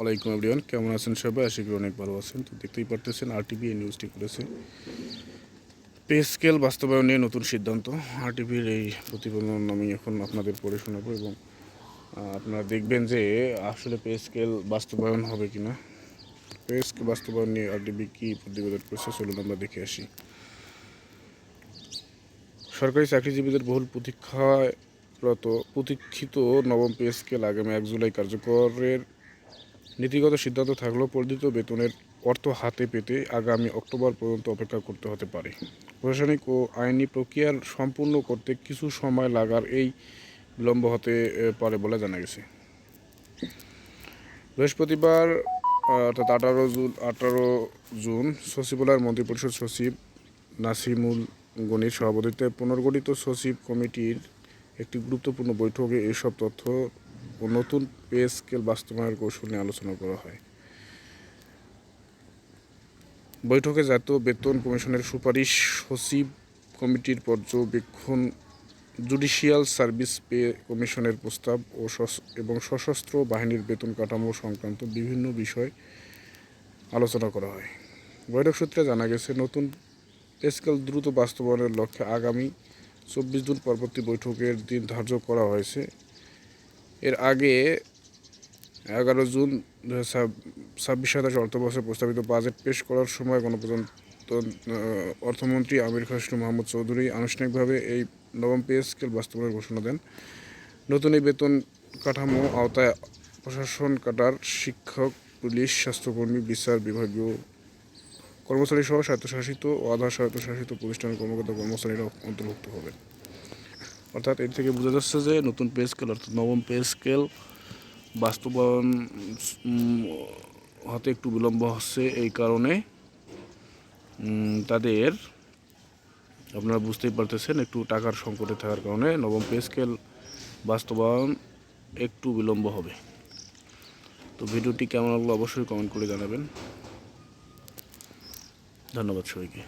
ওয়ালাইকুম এভরিওয়ান, কেমন আছেন সবাই? আশা করি অনেক ভালো আছেন। তো দেখতেই পারতেছেন আরটিভি এই নিউজটি করেছে পে স্কেল বাস্তবায়ন নিয়ে নতুন সিদ্ধান্ত। আরটিভির এই প্রতিবেদন আমি এখন আপনাদের পড়ে শোনাবো এবং আপনারা দেখবেন যে আসলে পে স্কেল বাস্তবায়ন হবে কি না। পে স্কেল বাস্তবায়ন নিয়ে আরটিভি কী প্রতিবেদন করেছে চলুন আমরা দেখে আসি। সরকারি চাকরিজীবীদের বহুল প্রতীক্ষিত নবম পে স্কেল আগামী 1 জুলাই কার্যকরের নীতিগত সিদ্ধান্ত থাকলেও বর্ধিত বেতনের অর্থ হাতে পেতে আগামী অক্টোবর পর্যন্ত অপেক্ষা করতে হতে পারে। প্রশাসনিক ও আইনি প্রক্রিয়ার সম্পূর্ণ করতে কিছু সময় লাগার এই বিলম্ব হতে পারে বলে জানা গেছে। বৃহস্পতিবার অর্থাৎ 18 জুন সচিবালয়ের মন্ত্রিপরিষদ সচিব নাসিমুল গনির সভাপতিত্বে পুনর্গঠিত সচিব কমিটির একটি গুরুত্বপূর্ণ বৈঠকে এসব তথ্য ও নতুন পে স্কেল বাস্তবায়নের কৌশল নিয়ে আলোচনা করা হয়। বৈঠকে জাতীয় বেতন কমিশনের সুপারিশ, সচিব কমিটির পর্যবেক্ষণ, জুডিশিয়াল সার্ভিস পে কমিশনের প্রস্তাব এবং সশস্ত্র বাহিনীর বেতন কাঠামো সংক্রান্ত বিভিন্ন বিষয় আলোচনা করা হয়। বৈঠক সূত্রে জানা গেছে, নতুন পে স্কেল দ্রুত বাস্তবায়নের লক্ষ্যে আগামী 24 জুন পরবর্তী বৈঠকের দিন ধার্য করা হয়েছে। এর আগে 11 জুন 2026-27 অর্থবর্ষে প্রস্তাবিত বাজেট পেশ করার সময় অর্থমন্ত্রী আমির খসরু মাহমুদ চৌধুরী আনুষ্ঠানিকভাবে এই নবম পে স্কেল বাস্তবায়নের ঘোষণা দেন। নতুন এই বেতন কাঠামো আওতায় প্রশাসন ক্যাডার, শিক্ষক, পুলিশ, স্বাস্থ্যকর্মী, বিচার বিভাগীয় কর্মচারী সহ স্বায়ত্তশাসিত ও আধা স্বায়ত্তশাসিত প্রতিষ্ঠানের কর্মচারীরা অন্তর্ভুক্ত হবেন। অর্থাৎ এর থেকে বোঝা যাচ্ছে যে নতুন পে স্কেল অর্থাৎ নবম পে স্কেল বাস্তবায়ন হতে একটু বিলম্ব হচ্ছে। এই কারণে তাদের আপনারা বুঝতেই পারতেছেন একটু টাকার সংকটে থাকার কারণে নবম পে স্কেল বাস্তবায়ন একটু বিলম্ব হবে। তো ভিডিওটি কেমন লাগলো অবশ্যই কমেন্ট করে জানাবেন। ধন্যবাদ সবাইকে।